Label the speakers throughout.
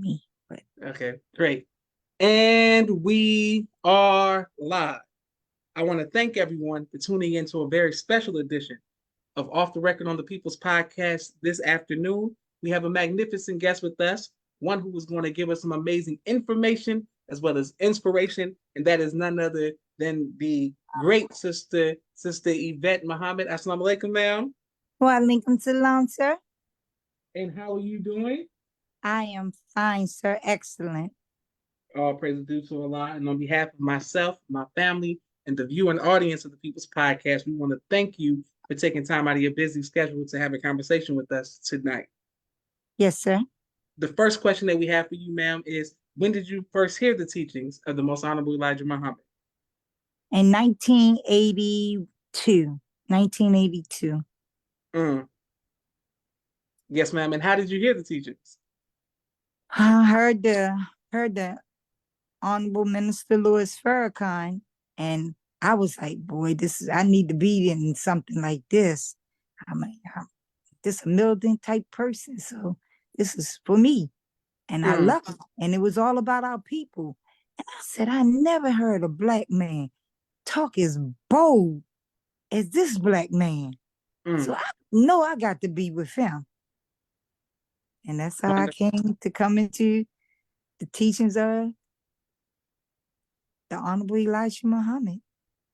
Speaker 1: me. But
Speaker 2: Okay, great. And we are live. I want to thank everyone for tuning in to a very special edition of Off the Record on the People's Podcast this afternoon. We have a magnificent guest with us, one who is going to give us some amazing information as well as inspiration, and that is none other than the great Sister Yvette Muhammad. Assalamu alaikum, ma'am.
Speaker 1: Walaikum salam, sir.
Speaker 2: And how are you doing?
Speaker 1: I am fine, sir. Excellent.
Speaker 2: All praise is due to Allah. And on behalf of myself, my family, and the viewing audience of the People's Podcast, we want to thank you for taking time out of your busy schedule to have a conversation with us tonight.
Speaker 1: Yes, sir.
Speaker 2: The first question that we have for you, ma'am, is when did you first hear the teachings of the Most Honorable Elijah Muhammad?
Speaker 1: In 1982. 1982.
Speaker 2: Mm. Yes, ma'am. And how did you hear the teachings?
Speaker 1: I heard the Honorable Minister Louis Farrakhan, and I was like, boy, I need to be in something like this. I'm just a militant type person, so this is for me. And I
Speaker 2: Mm.
Speaker 1: love it. And it was all about our people. And I said, I never heard a black man talk as bold as this black man. So
Speaker 2: Mm.
Speaker 1: I know I got to be with him. And that's how I
Speaker 2: Wonderful.
Speaker 1: came to come into the teachings of the Honorable Elijah Muhammad.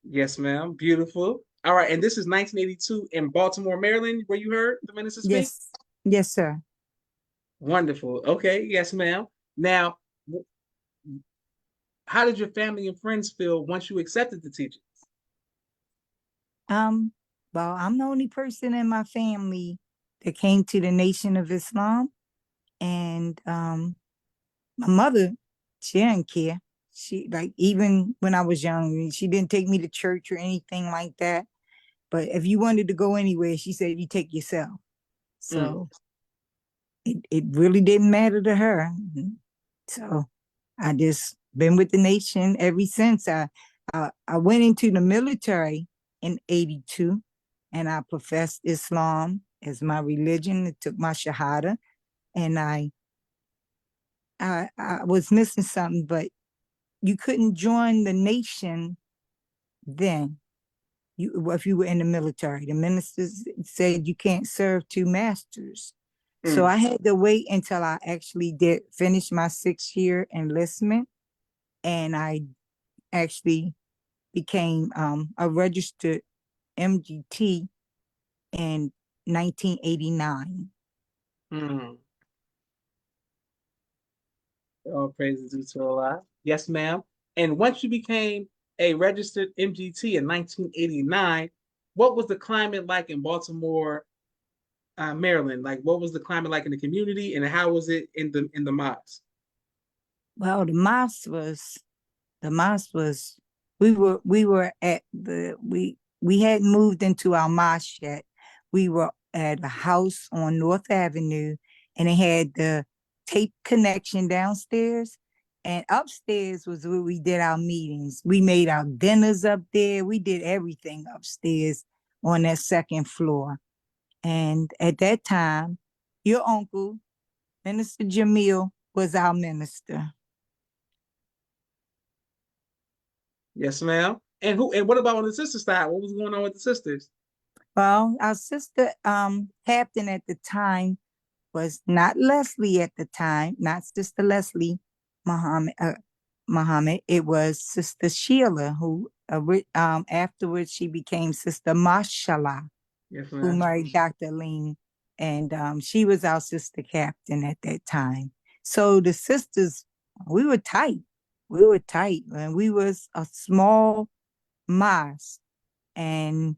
Speaker 2: Yes, ma'am. Beautiful. All right. And this is 1982 in Baltimore, Maryland, where you heard the minister speak?
Speaker 1: Yes. Yes, sir.
Speaker 2: Wonderful. Okay. Yes, ma'am. Now, how did your family and friends feel once you accepted the teachings?
Speaker 1: Um, well, I'm the only person in my family that came to the Nation of Islam. And my mother, she didn't care. She like even when I was young, she didn't take me to church or anything like that. But if you wanted to go anywhere, she said you take yourself.
Speaker 2: Mm.
Speaker 1: So it really didn't matter to her. So I just been with the nation ever since. I went into the military in 82 and I professed Islam as my religion. It took my shahada and I was missing something, but you couldn't join the nation then. If you were in the military, the ministers said you can't serve two masters. So
Speaker 2: Mm.
Speaker 1: I had to wait until I actually did finish my 6 year enlistment, and I actually became a registered MGT in 1989.
Speaker 2: Mm. All praises due to Allah. Yes, ma'am. And once you became a registered MGT in 1989, what was the climate like in Baltimore, Maryland? Like, what was the climate like in the community, and how was it in the mosque?
Speaker 1: Well, the mosque was we were at we hadn't moved into our mosque yet. We were at a house on North Avenue, and it had the tape connection downstairs, and upstairs was where we did our meetings. We made our dinners up there. We did everything upstairs on that second floor. And at that time, your uncle, Minister Jamil, was our minister.
Speaker 2: Yes, ma'am. And what about on the sister side? What was going on with the sisters?
Speaker 1: Well, our sister captain at the time was not Leslie at the time, not Sister Leslie Muhammad. Muhammad. It was Sister Sheila, who afterwards she became Sister Mashallah,
Speaker 2: Yes,
Speaker 1: who
Speaker 2: ma'am.
Speaker 1: married Dr. Lean, and she was our sister captain at that time. So the sisters, we were tight. We were tight, and we was a small mosque, and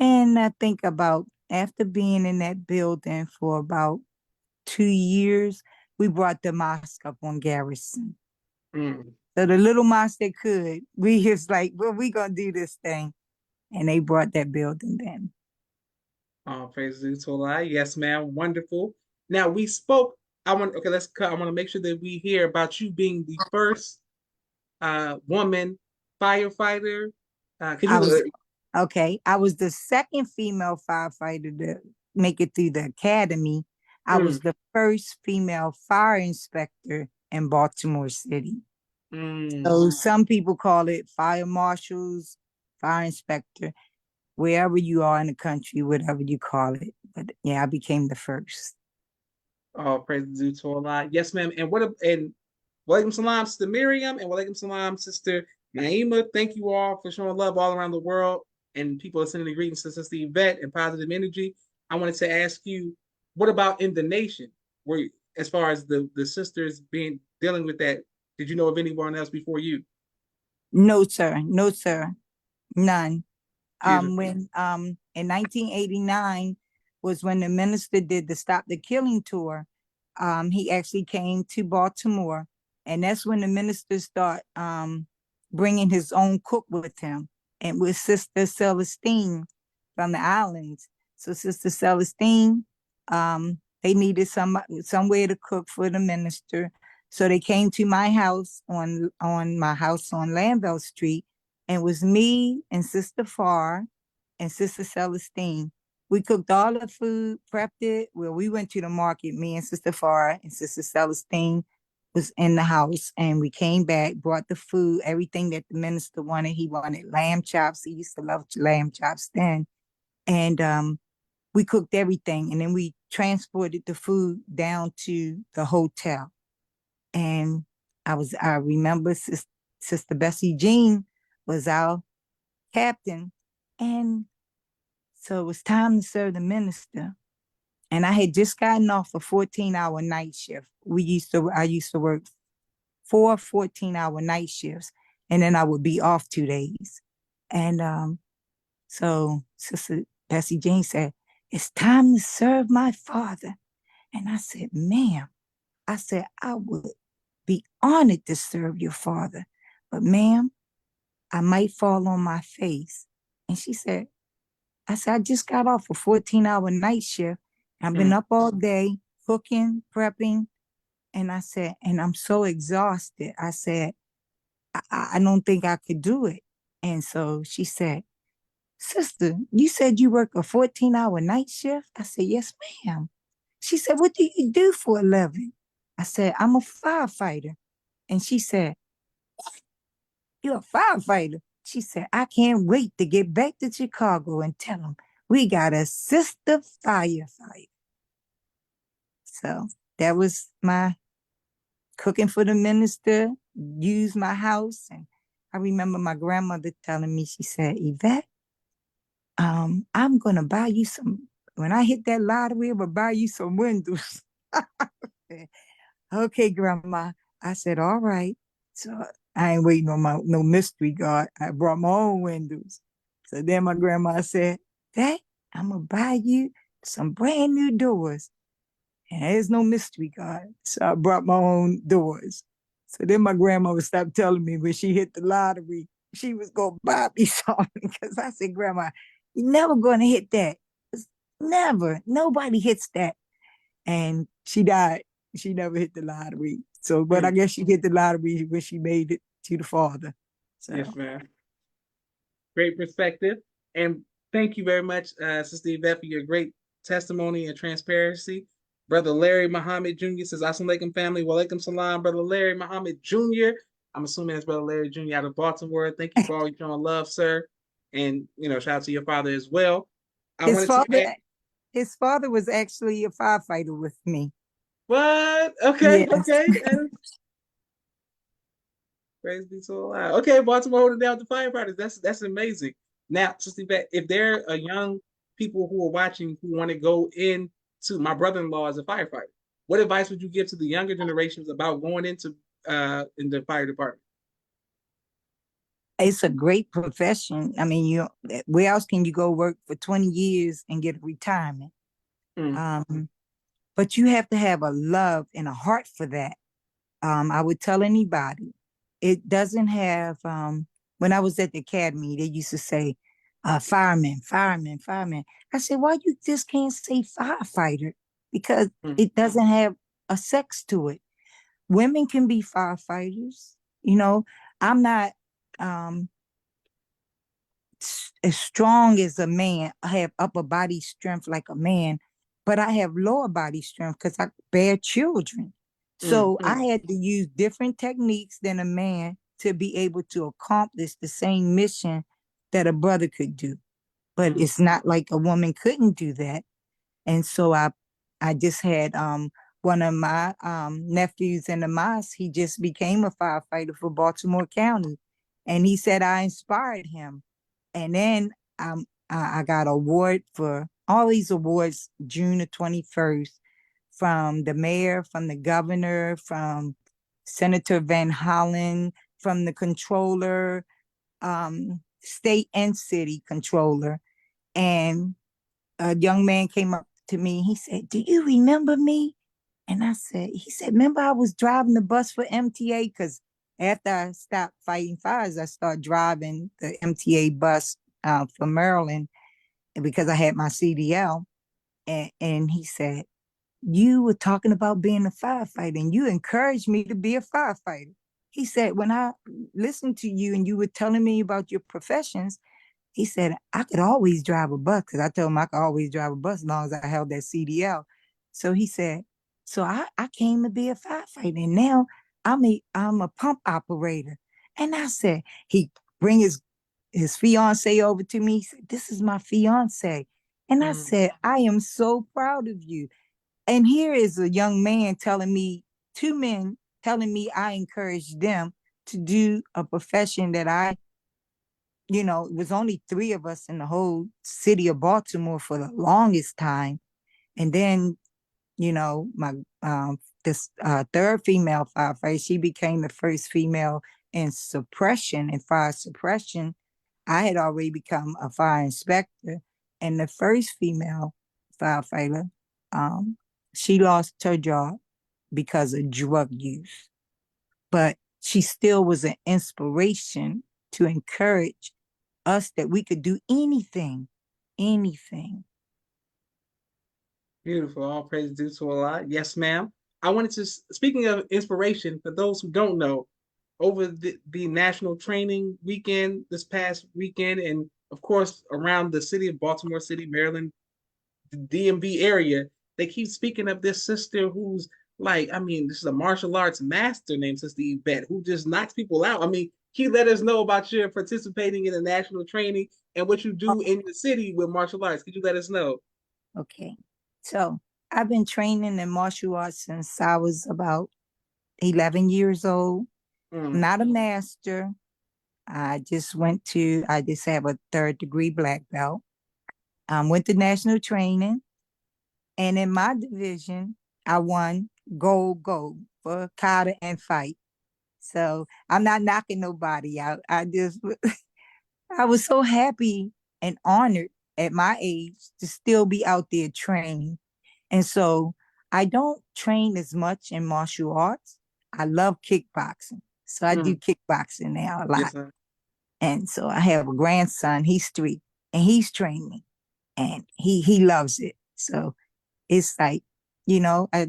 Speaker 1: I think about after being in that building for about 2 years, we brought the mosque up on Garrison.
Speaker 2: Mm.
Speaker 1: So the little mosque that could, we was like, well, we gonna do this thing. And they brought that building then.
Speaker 2: All praises due to Allah. Yes, ma'am. Wonderful. Now we spoke. I want okay. Let's cut. I want to make sure that we hear about you being the first woman firefighter. Could
Speaker 1: I
Speaker 2: you?
Speaker 1: was okay. I was the second female firefighter to make it through the academy. I was the first female fire inspector in Baltimore City. So some people call it fire marshals, fire inspector, wherever you are in the country, whatever you call it. But yeah, I became the first.
Speaker 2: All praise due to Allah. Yes, ma'am. And walaikum salam, Sister Miriam, and walaikum salam, Sister Naima. Thank you all for showing love all around the world. And people are sending greetings to Sister Yvette and positive energy. I wanted to ask you, what about in the nation? Where as far as the sisters being dealing with that, did you know of anyone else before you?
Speaker 1: No, sir. No, sir. None.
Speaker 2: Beautiful.
Speaker 1: When in 1989 was when the minister did the Stop the Killing tour. He actually came to Baltimore, and that's when the minister start bringing his own cook with him, and with Sister Celestine from the islands. So Sister Celestine, they needed somewhere to cook for the minister, so they came to my house on my house on Lanville Street, and it was me and Sister Farr and Sister Celestine. We cooked all the food, prepped it. Well, we went to the market, me and Sister Farr and Sister Celestine was in the house, and we came back, brought the food, everything that the minister wanted. He wanted lamb chops. He used to love lamb chops then. And we cooked everything, and then we transported the food down to the hotel. And I remember Sister Bessie Jean was our captain. And so it was time to serve the minister. And I had just gotten off a 14-hour night shift. I used to work 4 14-hour night shifts, and then I would be off 2 days. And so Sister Bessie Jean said, "It's time to serve my father." And I said, "Ma'am," I said, "I would be honored to serve your father, but ma'am, I might fall on my face." And I said, "I just got off a 14-hour night shift. I've been up all day cooking, prepping." And I said, "And I'm so exhausted." I said, I don't think I could do it." And so she said, "Sister, you said you work a 14-hour night shift?" I said, "Yes, ma'am." She said, "What do you do for a living?" I said, "I'm a firefighter." And she said, "You're a firefighter?" She said, "I can't wait to get back to Chicago and tell them we got a sister firefighter." So that was my cooking for the minister, use my house. And I remember my grandmother telling me, she said, "Yvette, I'm gonna buy you some, when I hit that lottery, I'm gonna buy you some windows." "Okay, grandma." I said, "All right." So I ain't waiting on no mystery God. I brought my own windows. So then my grandma said, "That I'm gonna buy you some brand new doors." And there's no mystery God. So I brought my own doors. So then my grandma would stop telling me when she hit the lottery, she was going to buy me something. Because I said, "Grandma, you're never going to hit that. It's never. Nobody hits that." And she died. She never hit the lottery. So, but I guess she hit the lottery when she made it to the Father. So.
Speaker 2: Yes, ma'am. Great perspective. And thank you very much, Sister Yvette, for your great testimony and transparency. Brother Larry Muhammad Jr. says, Assalamu alaikum, family. Walaikum salam, Brother Larry Muhammad Jr. I'm assuming that's Brother Larry Jr. out of Baltimore. Thank you for all your showing love, sir. And, shout out to your father as well. I
Speaker 1: His
Speaker 2: wanted to
Speaker 1: father,
Speaker 2: add,
Speaker 1: his father was actually a firefighter with me.
Speaker 2: what? Okay,
Speaker 1: Yes.
Speaker 2: okay. Praise be to Allah. Okay, Baltimore holding down the firefighters. That's amazing. Now, Sister Yvette, if there are young people who are watching who want to go into, my brother-in-law as a firefighter, what advice would you give to the younger generations about going into in the fire department?
Speaker 1: It's a great profession. I mean, where else can you go work for 20 years and get a retirement?
Speaker 2: Mm,
Speaker 1: But you have to have a love and a heart for that. I would tell anybody. It doesn't have, when I was at the academy, they used to say, fireman, fireman, fireman. I said, "Why you just can't say firefighter?" Because
Speaker 2: mm,
Speaker 1: it doesn't have a sex to it. Women can be firefighters. I'm not um, as strong as a man. I have upper body strength like a man, but I have lower body strength because I bear children.
Speaker 2: mm,
Speaker 1: So I
Speaker 2: mm,
Speaker 1: had to use different techniques than a man to be able to accomplish the same mission that a brother could do. But
Speaker 2: mm.
Speaker 1: it's not like a woman couldn't do that. And so I just had one of my nephews in the mosque. He just became a firefighter for Baltimore County, and he said I inspired him. And then I got an award for all these awards June the 21st from the mayor, from the governor, from Senator Van Hollen, from the controller, state and city controller. And a young man came up to me. He said, "Do you remember me?" And he said, "Remember I was driving the bus for MTA?" Because after I stopped fighting fires, I started driving the MTA bus for Maryland because I had my CDL. And he said, "You were talking about being a firefighter and you encouraged me to be a firefighter." He said, "When I listened to you and you were telling me about your professions, he said, I could always drive a bus," because I told him I could always drive a bus as long as I held that CDL. So he said, "So I came to be a firefighter and now I'm a pump operator." And I said, he bring his fiance over to me. He said, "This is my fiance." And I
Speaker 2: Mm.
Speaker 1: said, "I am so proud of you." And here is a young man telling me, two men telling me I encouraged them to do a profession that it was only three of us in the whole city of Baltimore for the longest time. And then, my this third female firefighter, she became the first female in suppression, in fire suppression. I had already become a fire inspector, and the first female firefighter, um, she lost her job because of drug use, but she still was an inspiration to encourage us that we could do anything, anything.
Speaker 2: Beautiful. All praise due to Allah. Yes, ma'am. I wanted to, speaking of inspiration, for those who don't know, over the National Training Weekend this past weekend, and of course around the city of Baltimore City, Maryland, the DMV area, they keep speaking of this sister who's like, I mean, this is a martial arts master named Sister Yvette who just knocks people out. I mean, can you let us know about your participating in the national training and what you do in the city with martial arts? Could you let us know?
Speaker 1: Okay. So I've been training in martial arts since I was about 11 years old. I'm
Speaker 2: Mm,
Speaker 1: not a master. I just have a third degree black belt. Went to national training. And in my division, I won gold for kata and fight. So I'm not knocking nobody out. I was so happy and honored at my age to still be out there training. And so I don't train as much in martial arts. I love kickboxing. So I do
Speaker 2: mm.
Speaker 1: kickboxing now a lot.
Speaker 2: Yes, sir.
Speaker 1: And so I have a grandson, he's 3, and he's training and he loves it. So it's like, I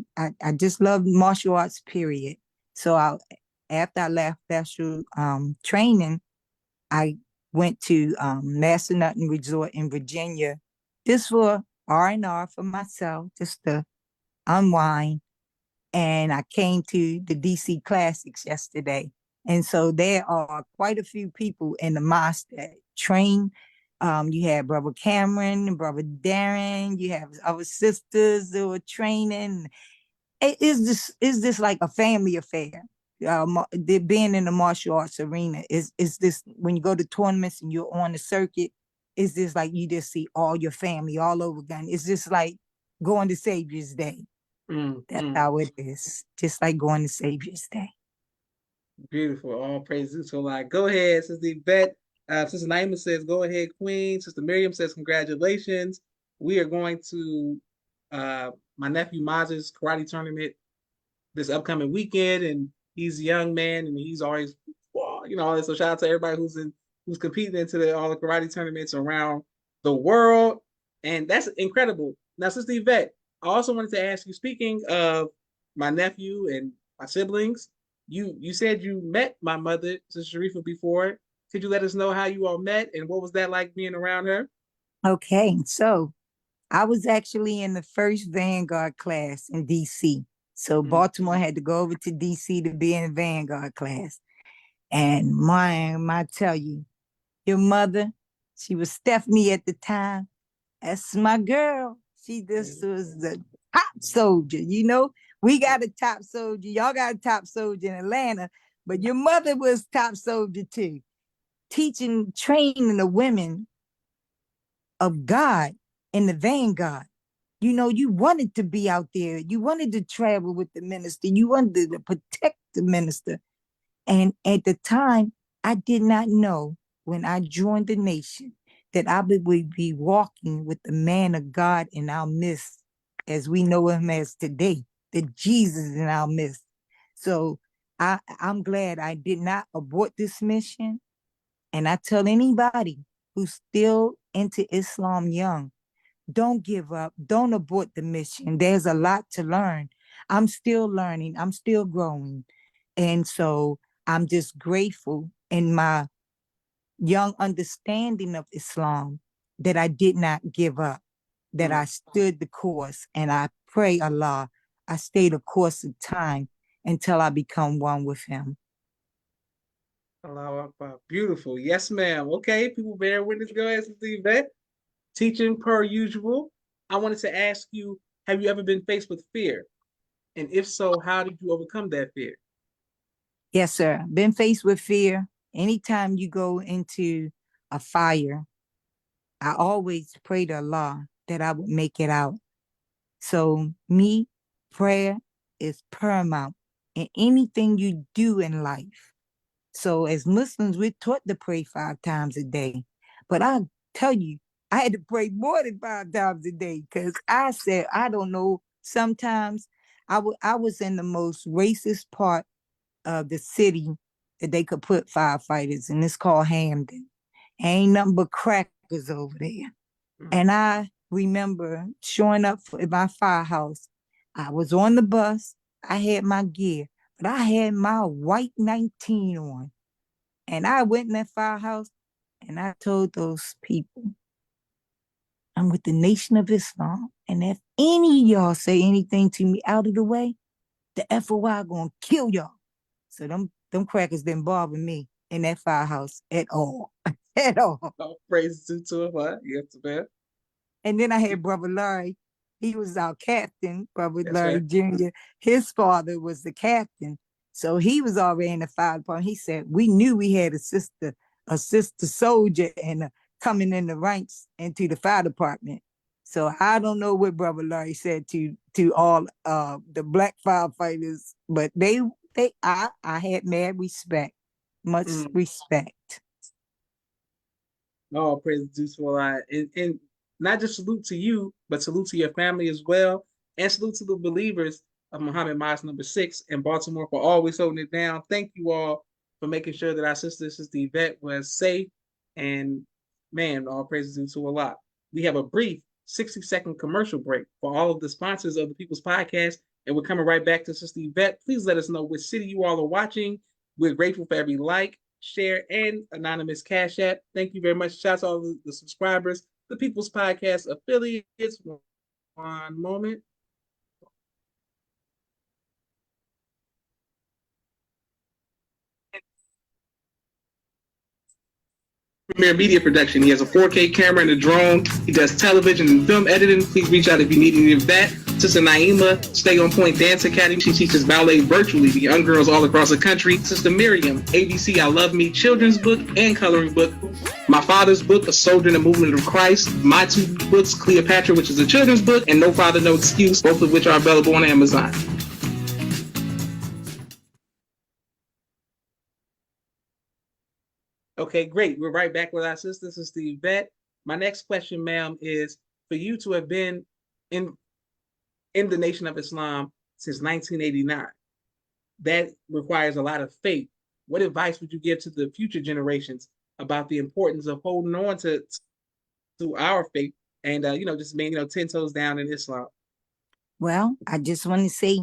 Speaker 1: just love martial arts, period. So after I left special training, I went to Master Nutton Resort in Virginia just for R&R for myself, just to unwind. And I came to the DC Classics yesterday. And so there are quite a few people in the mosque that train. You have Brother Cameron, Brother Darren, you have our sisters who are training. Is this like a family affair? Being in the martial arts arena is this when you go to tournaments and you're on the circuit? Is this like you just see all your family all over again? It's just like going to Savior's Day.
Speaker 2: Mm,
Speaker 1: That's
Speaker 2: mm.
Speaker 1: how it is. Just like going to Savior's Day.
Speaker 2: Beautiful. All praises to Allah. Go ahead, Sister Yvette. Sister Naima says, go ahead, Queen. Sister Miriam says, congratulations. We are going to my nephew Maz's karate tournament this upcoming weekend, and he's a young man, and he's always, well, all this. So shout out to everybody who's competing into all the karate tournaments around the world, and that's incredible. Now, Sister Yvette, I also wanted to ask you. Speaking of my nephew and my siblings, you said you met my mother, Sister Sharifa, before. Could you let us know how you all met and what was that like being around her?
Speaker 1: Okay, so I was actually in the first Vanguard class in DC. So Baltimore had to go over to DC to be in Vanguard class. And I tell you, your mother, she was Stephanie at the time. That's my girl. She just was the top soldier. You know, we got a top soldier. Y'all got a top soldier in Atlanta, but your mother was top soldier too. Teaching, training the women of God in the Vanguard. You know, you wanted to be out there. You wanted to travel with the minister. You wanted to protect the minister. And at the time, I did not know when I joined the nation that I would be walking with the man of God in our midst, as we know him as today, the Jesus in our midst. So I'm glad I did not abort this mission. And I tell anybody who's still into Islam young, don't give up. Don't abort the mission. There's a lot to learn. I'm still learning. I'm still growing. And so I'm just grateful in my young understanding of Islam that I did not give up, that I stood the course. And I pray Allah, I stay the course of time until I become one with him.
Speaker 2: Allahu Akbar. Beautiful. Yes, ma'am. Okay, people bear witness. Go ahead, Sis Yvette. Teaching per usual. I wanted to ask you, have you ever been faced with fear? And if so, how did you overcome that fear?
Speaker 1: Yes, sir. Been faced with fear. Anytime you go into a fire, I always pray to Allah that I would make it out. So prayer is paramount in anything you do in life. So as Muslims, we're taught to pray 5 times a day. But I tell you, I had to pray more than 5 times a day because I said, I don't know, sometimes I was in the most racist part of the city that they could put firefighters, and it's called Hamden. Ain't nothing but crackers over there. And I remember showing up at my firehouse. I was on the bus. I had my gear, but I had my white 19 on. And I went in that firehouse and I told those people, I'm with the Nation of Islam. And if any of y'all say anything to me out of the way, the FOI gonna kill y'all. So them crackers didn't bother me in that firehouse at all. At all.
Speaker 2: Oh, praise to Allah. Yes, ma'am.
Speaker 1: And then I had Brother Larry. He was our captain, Brother
Speaker 2: Yes,
Speaker 1: Larry
Speaker 2: ma'am.
Speaker 1: Jr. His father was the captain. So he was already in the fire department. He said, we knew we had a sister soldier and coming in the ranks into the fire department. So I don't know what Brother Larry said to all the black firefighters, but I had mad respect, much respect.
Speaker 2: Oh, praise to Allah. And not just salute to you, but salute to your family as well. And salute to the believers of Muhammad Mosque number 6 in Baltimore for always holding it down. Thank you all for making sure that our Sister Yvette was safe. And man, all praises due to Allah. We have a brief 60-second commercial break for all of the sponsors of the People's Podcast. And we're coming right back to Sister Yvette. Please let us know which city you all are watching. We're grateful for every like, share, and anonymous cash app. Thank you very much. Shout out to all the subscribers, the People's Podcast affiliates. One moment. Premier Media Production. He has a 4K camera and a drone. He does television and film editing. Please reach out if you need any of that. Sister Naima, Stay On Point Dance Academy. She teaches ballet virtually to young girls all across the country. Sister Miriam, ABC I Love Me children's book and coloring book. My father's book, A Soldier in the Movement of Christ. My 2 books, Cleopatra, which is a children's book, and No Father, No Excuse, both of which are available on Amazon. Okay, great. We're right back with our sister, Sister Yvette. My next question, ma'am, is for you to have been in the Nation of Islam since 1989. That requires a lot of faith. What advice would you give to the future generations about the importance of holding on to our faith and just being 10 toes down in Islam?
Speaker 1: Well, I just want to say,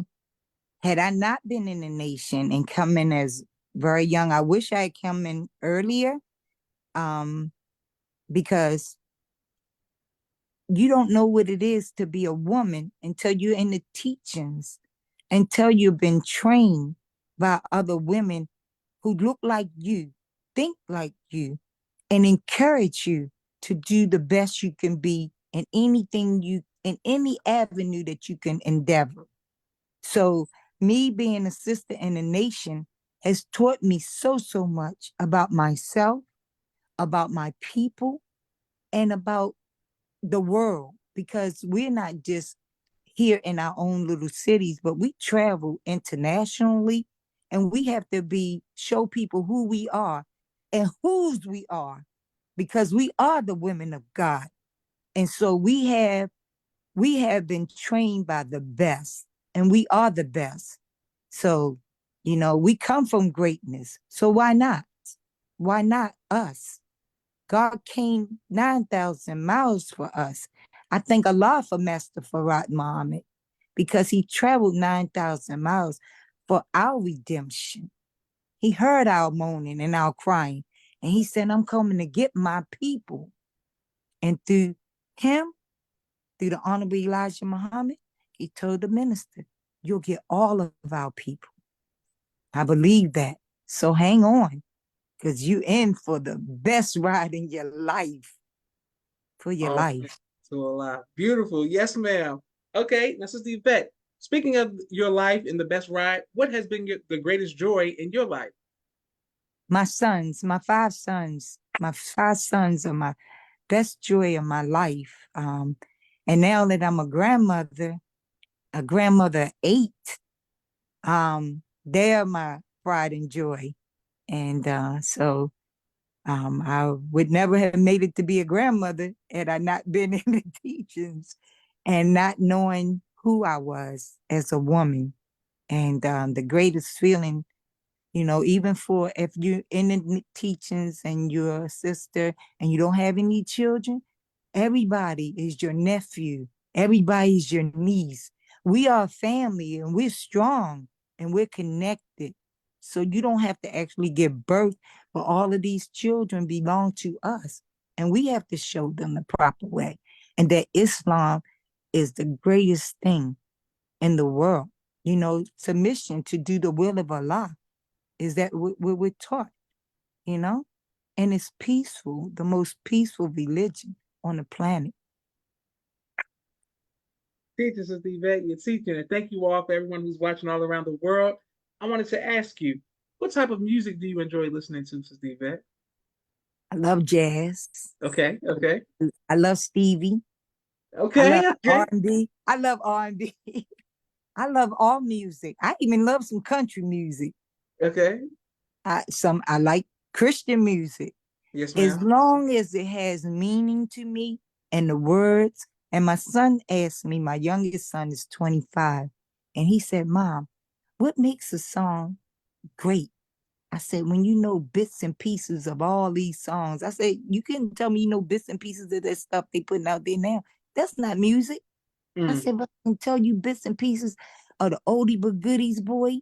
Speaker 1: had I not been in the nation and come in as very young, I wish I had come in earlier, because you don't know what it is to be a woman until you're in the teachings, until you've been trained by other women who look like you, think like you, and encourage you to do the best you can be in anything you in any avenue that you can endeavor. So me being a sister in the nation has taught me so much about myself, about my people, and about the world, because we're not just here in our own little cities, but we travel internationally, and we have to be show people who we are and whose we are, because we are the women of God. And so we have been trained by the best, and we are the best. So, we come from greatness. So why not? Why not us? God came 9,000 miles for us. I thank Allah for Master Farad Muhammad, because he traveled 9,000 miles for our redemption. He heard our moaning and our crying, and he said, I'm coming to get my people. And through him, through the Honorable Elijah Muhammad, he told the minister, you'll get all of our people. I believe that. So hang on, because you in for the best ride in your life. For your
Speaker 2: Oh,
Speaker 1: life.
Speaker 2: to a lot. Beautiful. Yes, ma'am. Okay, now, Sister Yvette, speaking of your life and the best ride, what has been the greatest joy in your life?
Speaker 1: My sons, my 5 sons are my best joy of my life. And now that I'm a grandmother of 8, they are my pride and joy. And I would never have made it to be a grandmother had I not been in the teachings and not knowing who I was as a woman. And the greatest feeling, even for if you're in the teachings and you're a sister and you don't have any children, everybody is your nephew. Everybody's your niece. We are family, and we're strong, and we're connected. So you don't have to actually give birth, but all of these children belong to us. And we have to show them the proper way. And that Islam is the greatest thing in the world. Submission to do the will of Allah is that we're taught, you know? And it's peaceful, the most peaceful religion on the planet.
Speaker 2: Teacher, Sister Yvette, you're teaching. And thank you all for everyone who's watching all around the world. I wanted to ask you, what type of music do you enjoy listening to, Sister Yvette?
Speaker 1: I love jazz.
Speaker 2: Okay, okay,
Speaker 1: I love Stevie. I love
Speaker 2: okay, okay,
Speaker 1: R&B. I love R&B. I love all music. I even love some country music.
Speaker 2: okay.
Speaker 1: I like Christian music.
Speaker 2: Yes,
Speaker 1: As
Speaker 2: ma'am.
Speaker 1: long as it has meaning to me and the words. And my son asked me, my youngest son is 25, and he said, Mom, what makes a song great? I said, when you know bits and pieces of all these songs. I said, you can tell me you know bits and pieces of that stuff they putting out there now. That's not music. I
Speaker 2: Mm,
Speaker 1: said, but I can tell you bits and pieces of the oldie but goodies, boy.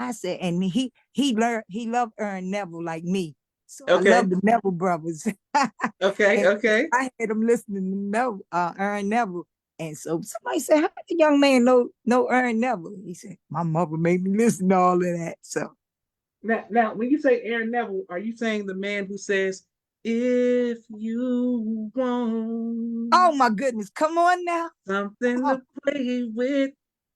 Speaker 1: I said, and he loved Aaron Neville like me. So I love
Speaker 2: okay,
Speaker 1: the Neville brothers.
Speaker 2: okay,
Speaker 1: And
Speaker 2: okay.
Speaker 1: I had him listening to Aaron Neville. And so somebody said, how the young man know Aaron Neville? He said, my mother made me listen to all of that. So,
Speaker 2: Now, when you say Aaron Neville, are you saying the man who says, "If you
Speaker 1: oh
Speaker 2: want
Speaker 1: my goodness, come on now.
Speaker 2: something
Speaker 1: Oh,
Speaker 2: to play with,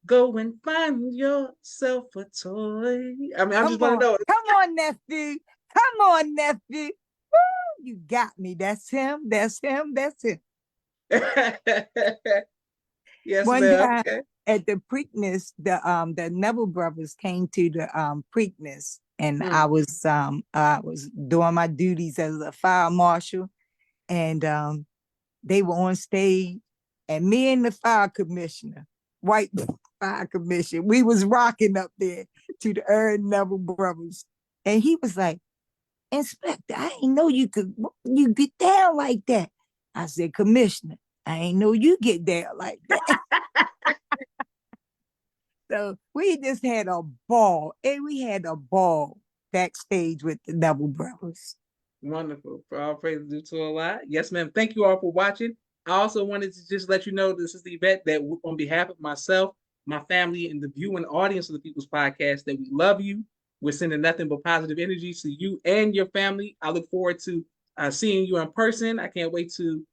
Speaker 2: go and find yourself a toy"? I mean, I just want to know.
Speaker 1: come on, nephew. Come on, nephew. Woo, you got me. That's him. That's him. That's him.
Speaker 2: Yes,
Speaker 1: One
Speaker 2: ma'am.
Speaker 1: time
Speaker 2: Okay.
Speaker 1: at the Preakness, the Neville brothers came to the Preakness, and
Speaker 2: Mm,
Speaker 1: I was doing my duties as a fire marshal, and they were on stage, and me and the fire commissioner, white fire commissioner, we was rocking up there to the Aaron Neville brothers, and he was like, Inspector, I ain't know you get down like that. I said, Commissioner, I ain't know you get down like that. So we just had a ball, and we had a ball backstage with the Neville brothers.
Speaker 2: wonderful. For all praise due to Allah. Yes, ma'am. Thank you all for watching. I also wanted to just let you know this is the event that, on behalf of myself, my family, and the viewing audience of the People's Podcast, that we love you. We're sending nothing but positive energy to you and your family. I look forward to seeing you in person. I can't wait to,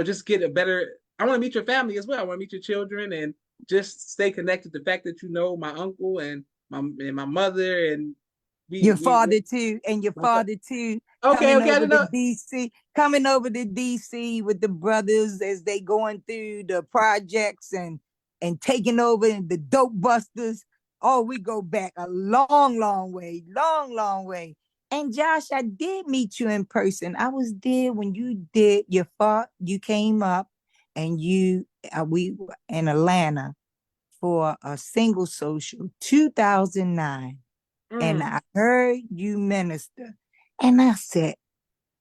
Speaker 2: just get a better. I want to meet your family as well. I want to meet your children and just stay connected. The fact that you know my uncle and my mother and
Speaker 1: Your
Speaker 2: we
Speaker 1: father too, and your father too,
Speaker 2: okay,
Speaker 1: coming
Speaker 2: okay, I
Speaker 1: over
Speaker 2: didn't
Speaker 1: to
Speaker 2: know.
Speaker 1: DC, coming over to DC with the brothers as they going through the projects and taking over the dope busters. Oh, we go back a long, long way, long, long way. And Josh, I did meet you in person. I was there when you did your fought. You came up, and we were in Atlanta for a single social 2009, and
Speaker 2: Mm.
Speaker 1: I heard you minister. And I said,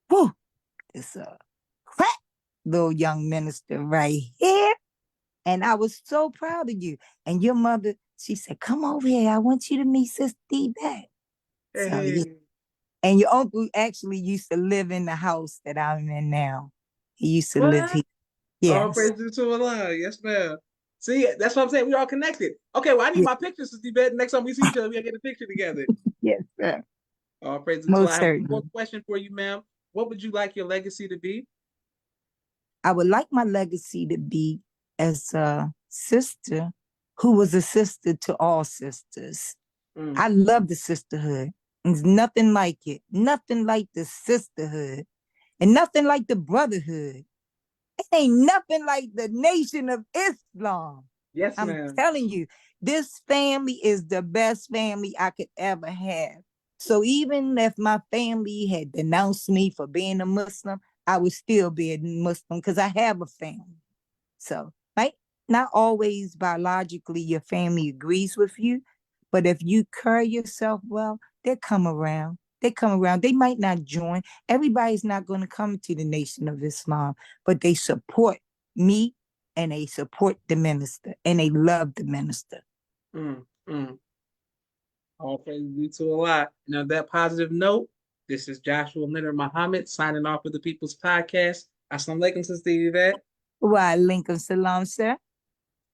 Speaker 1: whoa, it's a crack little young minister right here. And I was so proud of you. And your mother, she said, come over here. I want you to meet Sis Yvette. So, yeah.
Speaker 2: Hey,
Speaker 1: And your uncle actually used to live in the house that I'm in now. He used to live
Speaker 2: what?
Speaker 1: here.
Speaker 2: All
Speaker 1: Yes.
Speaker 2: praise to Allah. Yes, ma'am. See, that's what I'm saying. We all connected. Okay, well, I need
Speaker 1: Yeah.
Speaker 2: my pictures, Sister Yvette. Next time we see each other, we gotta get a picture together.
Speaker 1: Yes, sir.
Speaker 2: All praise to Allah. I
Speaker 1: Most
Speaker 2: have one more
Speaker 1: certainly.
Speaker 2: question for you, ma'am. What would you like your legacy to be?
Speaker 1: I would like my legacy to be as a sister who was a sister to all sisters.
Speaker 2: Mm.
Speaker 1: I love the sisterhood. There's nothing like it. Nothing like the sisterhood. And nothing like the brotherhood. It ain't nothing like the Nation of Islam.
Speaker 2: Yes,
Speaker 1: I'm
Speaker 2: ma'am.
Speaker 1: telling you, this family is the best family I could ever have. So even if my family had denounced me for being a Muslim, I would still be a Muslim because I have a family. So, right? Not always biologically your family agrees with you, but if you carry yourself well, they come around. They come around. They might not join. Everybody's not going to come to the Nation of Islam, but they support me and they support the minister and they love the minister.
Speaker 2: Mm. Mm. All praise to Allah. And on that positive note, this is Joshua Leonard Muhammad signing off with the People's Podcast. Assalamu alaikum, Sister Yvette.
Speaker 1: Wa alaikum salam, sir.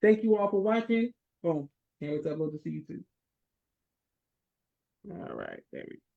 Speaker 2: Thank you all for watching. Boom. Can't wait to upload this to YouTube. All right, there we go.